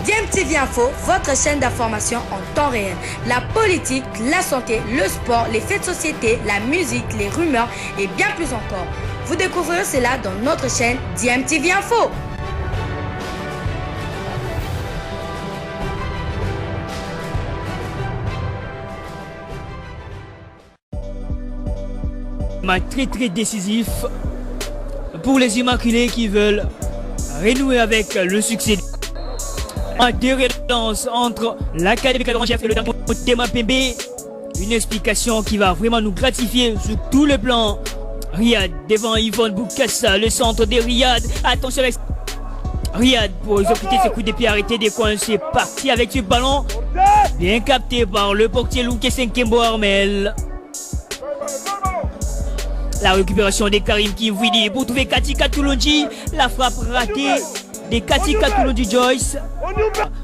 DMTV Info, votre chaîne d'information en temps réel. La politique, la santé, le sport, les faits de société, la musique, les rumeurs et bien plus encore. Vous découvrirez cela dans notre chaîne DMTV Info. Match très décisif pour les Immaculés qui veulent renouer avec le succès. Un relance entre l'Académie de Rangers et le Dangla Pembe. Une explication qui va vraiment nous gratifier sur tout le plan. Riyad devant Yvonne Boukassa, le centre de Riyad. Attention avec Riyad pour exécuter ses coups de pied arrêtés des coins. C'est parti avec ce ballon. Bien capté par le portier Louké Senkembo Armel. La récupération de Karim Kivwidi pour trouver Katika Toulondi. La frappe ratée de Katika Toulondi Joyce.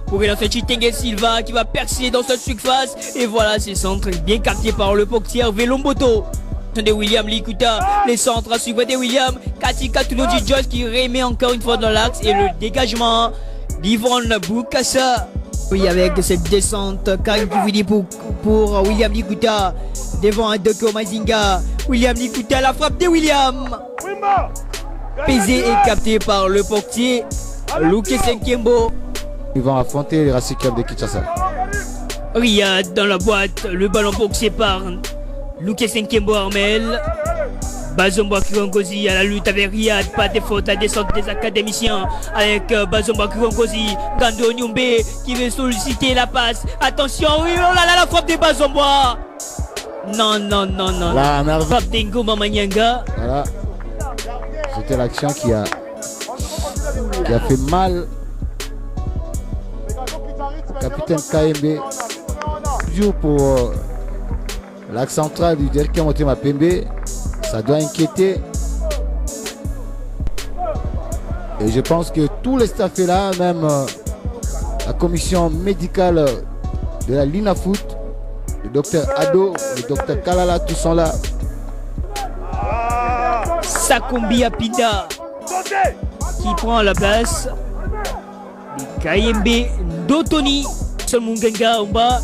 Pour relancer Chitenge Silva qui va percer dans cette surface. Et voilà, ce centre bien capté par le portier Velomboto. De William Likuta, les centres à suivre de William. Katika Toulondi Joyce qui remet encore une fois dans l'axe. Et le dégagement d'Yvonne Boukassa. Oui, avec cette descente, Karim Kivwidi pour William Likuta. Devant Adoko Mazinga. William Likuta, la frappe de William. Pesé et capté par le portier Louké Senkembo. Ils vont affronter les Racing Club de Kinshasa. Riyad dans la boîte, le ballon boxé par Louké Senkembo Armel. Bazomba Kirongozi à la lutte avec Riyad, pas de faute à descente des académiciens avec Bazomba Kirongozi. Gando Nyumbe qui veut solliciter la passe. Attention, oui, oh là là, la frappe de Bazomba. Non. La frappe d'Engoma Manyanga. Voilà. C'était l'action qui a fait mal. Capitaine KMB. Toujours pour l'axe central du directeur Motema Pembe. Ça doit inquiéter. Et je pense que tous les staffs est là, même la commission médicale de la Lina Foot, le docteur Ado, le docteur Kalala, tous sont là. Sakombi Apida qui prend la place de KMB Dotoni. Munganga Omba.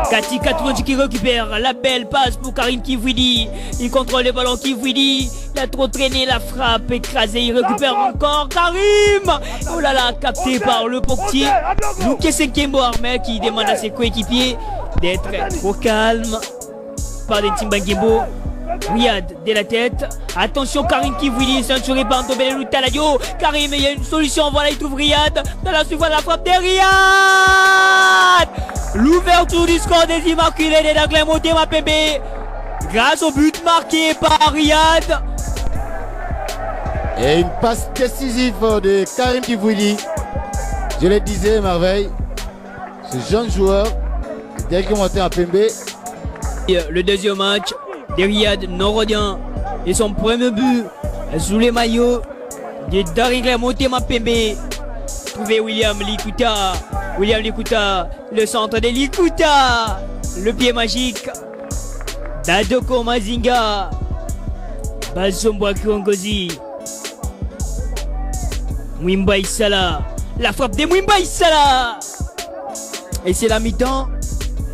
Katika Toulondi qui récupère la belle passe pour Karim Kivwidi. Il contrôle le ballon Kivwidi. Il a trop traîné la frappe écrasée. Il récupère encore Karim. Oh là là, capté par le portier Louké Senkembo Armel qui demande à ses coéquipiers d'être trop calme. Par des Timbangembo. Riyad de la tête. Attention Karim Kivwidi, ceinturé par Antobele Loutaladio. Karim, il y a une solution. Voilà, il trouve Riyad. Dans la suite, la frappe de Riyad. L'ouverture du score des Immaculés de Dangla Motema Pembe. Grâce au but marqué par Riyad. Et une passe décisive de Karim Kivwidi. Je le disais, merveille. Ce jeune joueur, Dangla Motema Pembe. Le deuxième match de Riyad Norodien et son premier but sous les maillots de Dangla Motema Pembe. Trouvé William Likuta. William Likuta, le centre de Likuta. Le pied magique d'Adoko Mazinga. Bazombo Kirongozi. Mwimba Issala. La frappe de Mwimba Issala. Et c'est la mi-temps.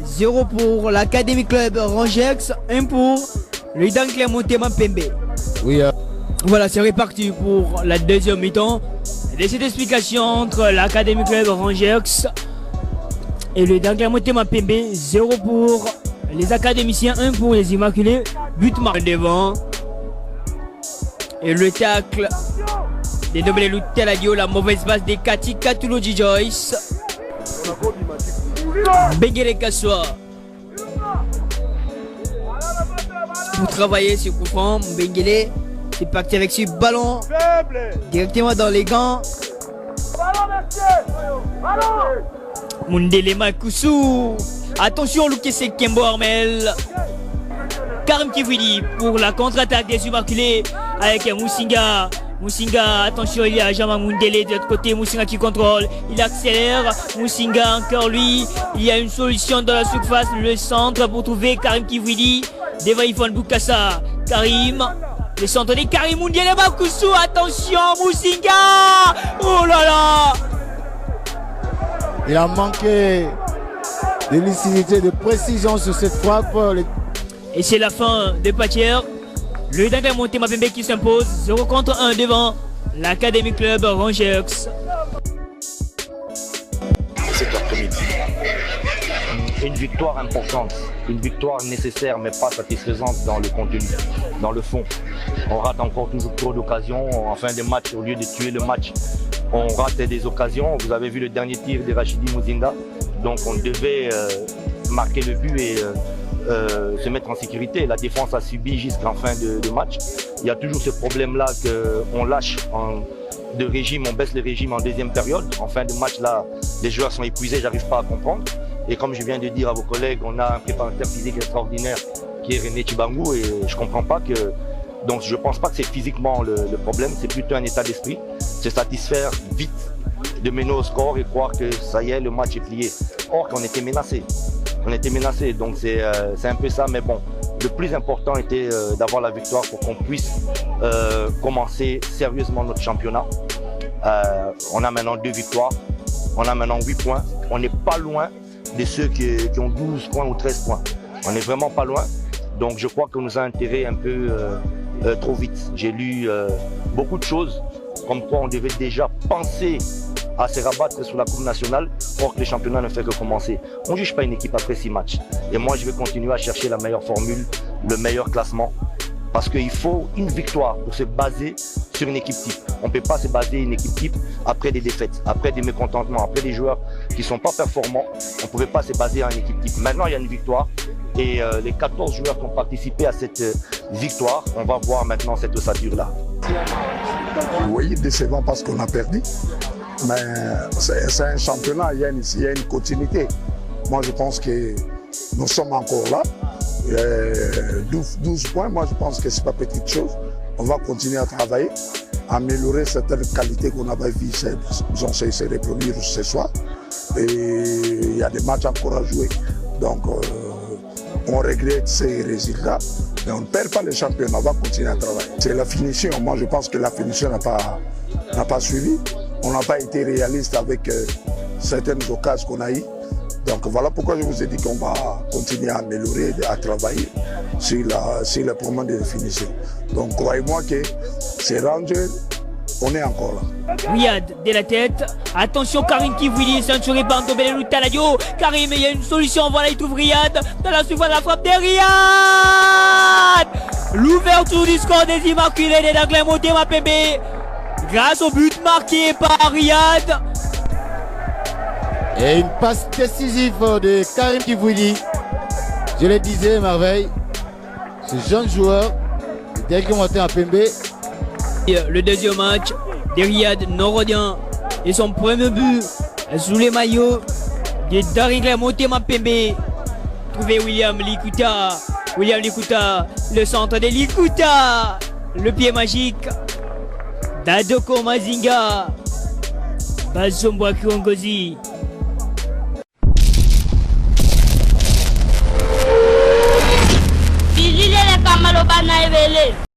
0 pour l'Académie Club Rangers, 1 pour le Dangla Motema Pembe. Oui. Voilà, c'est reparti pour la deuxième mi-temps. Et cette explication entre l'Académie Club Rangers et le Dangla Motema Pembe. 0 pour les académiciens, 1 pour les Immaculés. But marqué devant. Et le tacle des Nobel Louteladio, la mauvaise passe des Katika Toulondi Joyce. Bengele Kassoua pour travailler sur coup franc. Bengele c'est parti avec ce ballon directement dans les gants. Mundele Makusu. Attention Louké Senkembo Armel. Karim Kivwidi pour la contre-attaque des Immaculés avec Musinga. Musinga, attention, il y a Jama Mundele de l'autre côté. Musinga qui contrôle, il accélère. Musinga encore lui. Il y a une solution dans la surface, le centre pour trouver Karim Kivwidi. Devant Yvonne Boukassa. Karim, le centre de Karim Mundele Makusu. Attention, Musinga. Oh là là. Il a manqué de lucidité, de précision sur cette frappe. Et c'est la fin des parties. Le Dangla Monté Mapembe qui s'impose 0 contre 1 devant l'Académie Club Rangers. Cet après-midi, une victoire importante, une victoire nécessaire mais pas satisfaisante dans le contenu, dans le fond. On rate encore toujours trop d'occasions en fin de match. Au lieu de tuer le match, on rate des occasions. Vous avez vu le dernier tir de Rachidi Muzinda. Donc on devait marquer le but et se mettre en sécurité. La défense a subi jusqu'en fin de match. Il y a toujours ce problème-là qu'on lâche de régime, on baisse le régime en deuxième période. En fin de match, là, les joueurs sont épuisés, j'arrive pas à comprendre. Et comme je viens de dire à vos collègues, on a un préparateur physique extraordinaire qui est René Chibangu et je comprends pas que... Donc je pense pas que c'est physiquement le problème, c'est plutôt un état d'esprit. Se satisfaire vite de mener au score et croire que ça y est, le match est plié. Or qu'on était menacé. On était menacé, donc c'est un peu ça, mais bon. Le plus important était d'avoir la victoire pour qu'on puisse commencer sérieusement notre championnat. On a maintenant 2 victoires, on a maintenant 8 points. On n'est pas loin de ceux qui ont 12 points ou 13 points. On n'est vraiment pas loin. Donc je crois qu'on nous a enterré un peu trop vite. J'ai lu beaucoup de choses, comme quoi on devait déjà penser à se rabattre sur la Coupe nationale, or que le championnat ne fait que commencer. On ne juge pas une équipe après 6 matchs. Et moi, je vais continuer à chercher la meilleure formule, le meilleur classement. Parce qu'il faut une victoire pour se baser sur une équipe type. On ne peut pas se baser une équipe type après des défaites, après des mécontentements, après des joueurs qui ne sont pas performants. On ne pouvait pas se baser en équipe type. Maintenant, il y a une victoire. Et les 14 joueurs qui ont participé à cette victoire, on va voir maintenant cette ossature-là. Oui, décevant parce qu'on a perdu. Mais c'est un championnat, il y a une continuité. Moi, je pense que nous sommes encore là. 12 points, moi, je pense que ce n'est pas petite chose. On va continuer à travailler, à améliorer certaines qualités qu'on avait vues. C'est les premiers ce soir. Et il y a des matchs encore à jouer. Donc, on regrette ces résultats. Mais on ne perd pas le championnat, on va continuer à travailler. C'est la finition. Moi, je pense que la finition n'a pas suivi. On n'a pas été réaliste avec certaines occasions qu'on a eues. Donc voilà pourquoi je vous ai dit qu'on va continuer à améliorer, à travailler sur le problème de définition. Donc croyez-moi que c'est Rangers, on est encore là. Riyad de la tête. Attention, Karim qui vous dit censuré par Antobelou Taladio. Karim, il y a une solution. Voilà, il trouve Riyad. Dans la surface, la frappe de Riyad. L'ouverture du score des Immaculés des Dangla Monté Mapembe. Grâce au but marqué par Riyad. Et une passe décisive de Karim Kivouili. Je le disais, merveille. Ce jeune joueur, le Dangla Monté Mapembe. Le deuxième match de Riyad Norodien et son premier but sous les maillots de Dangla Monté Mapembe. Trouvé William Likuta. William Likuta, le centre de Likuta. Le pied magique d'Adoko Mazinga. Bazomboa Kiongozi. Bilile le Kamaloba na Evele.